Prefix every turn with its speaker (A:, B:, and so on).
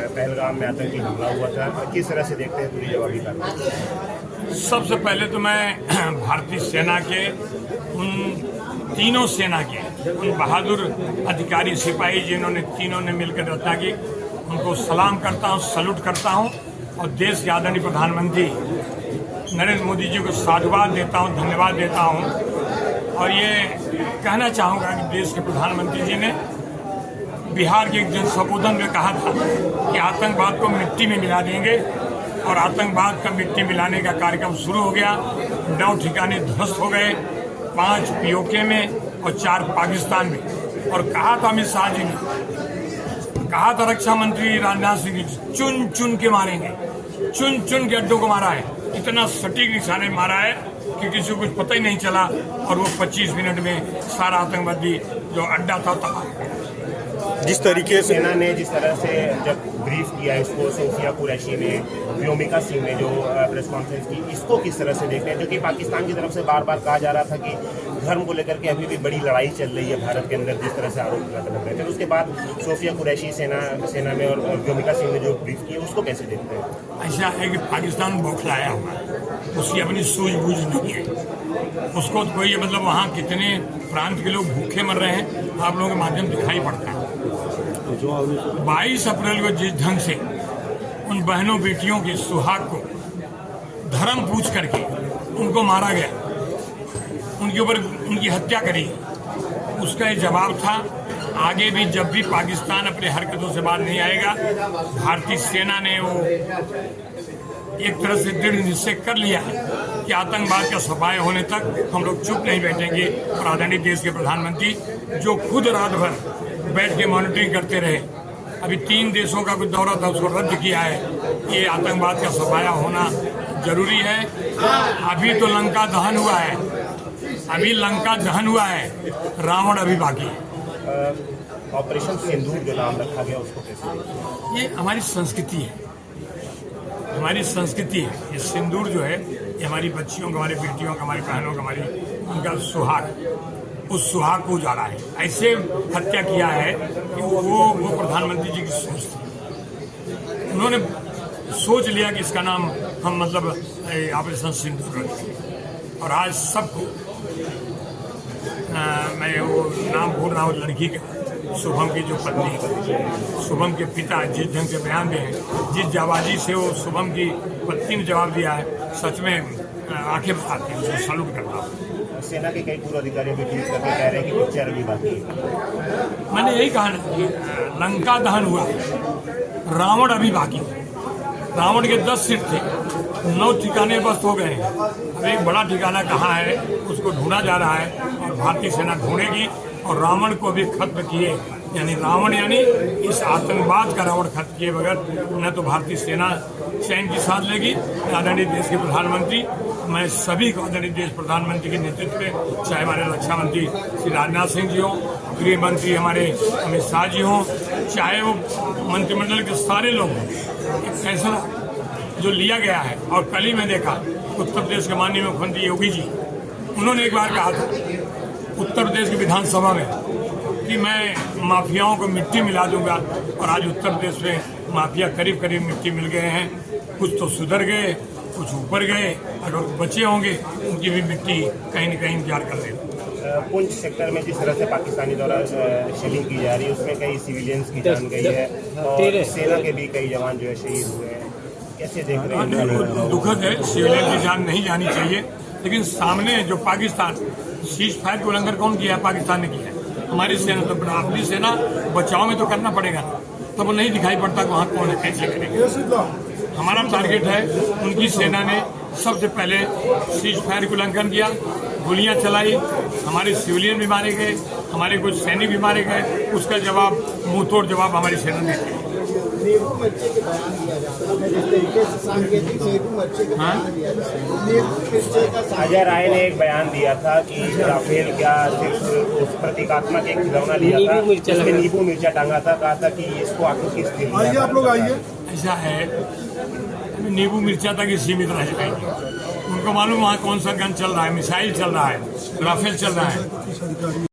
A: पहलगाम में आतंकी हमला हुआ था, किस तरह से देखते हैं पूरी जवाबी कार्रवाई?
B: सबसे पहले तो मैं भारतीय सेना के उन तीनों सेना के उन बहादुर अधिकारी सिपाही जिन्होंने तीनों ने मिलकर रचना की, उनको सलाम करता हूँ, सल्यूट करता हूँ और देश के आदरणीय प्रधानमंत्री नरेंद्र मोदी जी को साधुवाद देता हूँ, धन्यवाद देता हूँ। और ये कहना चाहूँगा कि देश के प्रधानमंत्री जी ने बिहार के एक जन संबोधन में कहा था कि आतंकवाद को मिट्टी में मिला देंगे, और आतंकवाद का मिट्टी मिलाने का कार्यक्रम शुरू हो गया। 9 ठिकाने ध्वस्त हो गए, 5 पीओके में और 4 पाकिस्तान में। और कहा था अमित शाह जी ने, कहा था रक्षा मंत्री राजनाथ सिंह जी, चुन चुन के मारेंगे, चुन चुन के अड्डों को मारा है। इतना सटीक निशाने मारा है कि किसी को कुछ पता ही नहीं चला, और वो 25 मिनट में सारा आतंकवादी जो अड्डा था तबाह।
A: जिस तरीके से सेना ने जिस तरह से जब ब्रीफ किया इसको, सोफिया कुरैशी ने, व्योमिका सिंह ने जो प्रेस कॉन्फ्रेंस की, इसको किस तरह से देखते हैं? जो कि पाकिस्तान की तरफ से बार बार कहा जा रहा था कि धर्म को लेकर के अभी भी बड़ी लड़ाई चल रही है भारत के अंदर, जिस तरह से आरोप लग रहे थे। उसके बाद सोफिया कुरैशी सेना में और व्योमिका सिंह ने जो ब्रीफ किया, उसको कैसे देखते हैं?
B: ऐसा है कि पाकिस्तान बौखलाया हुआ है, उसकी अपनी सूझबूझ नहीं है। उसको तो कोई मतलब वहाँ कितने प्रांत के लोग भूखे मर रहे हैं आप लोगों के माध्यम दिखाई पड़ता है। 22 अप्रैल को जिस ढंग से उन बहनों बेटियों के सुहाग को धर्म पूछ करके उनको मारा गया, उनके ऊपर उनकी हत्या करी, उसका एक जवाब था। आगे भी जब भी पाकिस्तान अपने हरकतों से बाहर नहीं आएगा, भारतीय सेना ने वो एक तरह से दृढ़ निश्चय कर लिया है कि आतंकवाद का सफाया होने तक हम लोग चुप नहीं बैठेंगे। और आदरणीय देश के प्रधानमंत्री जो खुद रात भर बैठ के मॉनिटरिंग करते रहे, अभी 3 देशों का कुछ दौरा था उसको रद्द किया है। ये आतंकवाद का सफाया होना जरूरी है। अभी तो लंका दहन हुआ है, अभी लंका दहन हुआ है, रावण अभी बाकी है।
A: ऑपरेशन सिंदूर जो नाम रखा गया, उसको कैसे?
B: ये हमारी संस्कृति है, हमारी संस्कृति है। ये सिंदूर जो है, ये हमारी बच्चियों का, हमारी बेटियों का, हमारी बहनों का, हमारी उनका सुहाग, उस सुहाग को उजाड़ा है। ऐसे हत्या किया है कि वो प्रधानमंत्री जी की सोच थी। उन्होंने सोच लिया कि इसका नाम हम मतलब ऑपरेशन सिंदूर रखें। और आज सबको मैं वो नाम भूल रहा हूँ लड़की का, शुभम की जो पत्नी, शुभम के पिता जिस ढंग से बयान दिए हैं, जिस जाबाजी से वो शुभम की पत्नी ने जवाब दिया है, सच में आंखें बचाती हैं, उसे सैल्यूट करता हूँ।
A: सेना के कई पूर्व अधिकारी भी ट्वीट करके कह रहे हैं कि पिक्चर अभी बाकी है।
B: मैंने यही कहा ना कि लंका दहन हुआ, रावण अभी बाकी है। रावण के 10 सिर थे, 9 ठिकाने बस हो गए हैं। अब एक बड़ा ठिकाना कहाँ है उसको ढूंढा जा रहा है, और भारतीय सेना ढूंढेगी और रावण को भी खत्म किए, यानी रावण यानी इस आतंकवाद का रावण खत्म किए बगैर न तो भारतीय सेना चैन की सांस लेगी। आदरणीय देश के प्रधानमंत्री, मैं सभी को आदरणीय देश प्रधानमंत्री के नेतृत्व में, चाहे हमारे रक्षा मंत्री श्री राजनाथ सिंह जी हों, गृह मंत्री हमारे अमित शाह जी हों, चाहे वो मंत्रिमंडल के सारे लोग हों, एक फैसला जो लिया गया है। और कल ही मैं देखा उत्तर प्रदेश के माननीय मुख्यमंत्री योगी जी, उन्होंने एक बार कहा था उत्तर प्रदेश की विधानसभा में कि मैं माफियाओं को मिट्टी मिला दूंगा, और आज उत्तर प्रदेश में माफिया करीब करीब मिट्टी मिल गए हैं। कुछ तो सुधर गए, कुछ ऊपर गए, अगर बचे होंगे उनकी भी मिट्टी कहीं न कहीं इंतजार कर रहे हैं।
A: पुंछ सेक्टर में जिस तरह से पाकिस्तानी द्वारा शेलिंग की जा रही है, उसमें कई सिविलियंस की जान गई है और सेना के भी कई जवान जो है शहीद हुए हैं, कैसे देख रहे हैं?
B: दुखद है, सिविलियन की जान नहीं जानी चाहिए, लेकिन सामने जो पाकिस्तान सीज फायर का उल्लंघन कौन किया है? पाकिस्तान ने किया है। हमारी सेना तो अपनी सेना बचाव में तो करना पड़ेगा, तब वो नहीं दिखाई पड़ता कि वहाँ कौन है, कैसे करेंगे। हमारा टारगेट है, उनकी सेना ने सबसे पहले सीज फायर का उल्लंघन किया, गोलियां चलाई, हमारे सिविलियन भी मारे गए, हमारे कुछ सैनिक भी मारे गए। उसका जवाब, मुंह तोड़ जवाब हमारी सेना ने दिया।
A: अजय राय ने एक बयान दिया था कि राफेल क्या सिर्फ उस प्रतीकात्मक एक खिलौना लिया था, उसमें नींबू मिर्चा टांगा था, कहा था कि इसको आपको किस दिन
C: आइए आप लोग आइए।
B: ऐसा है, नींबू मिर्चा तक ही सीमित रह जाएगी। उनको मालूम वहाँ कौन सा गन चल रहा है, मिसाइल चल रहा है, राफेल चल रहा है।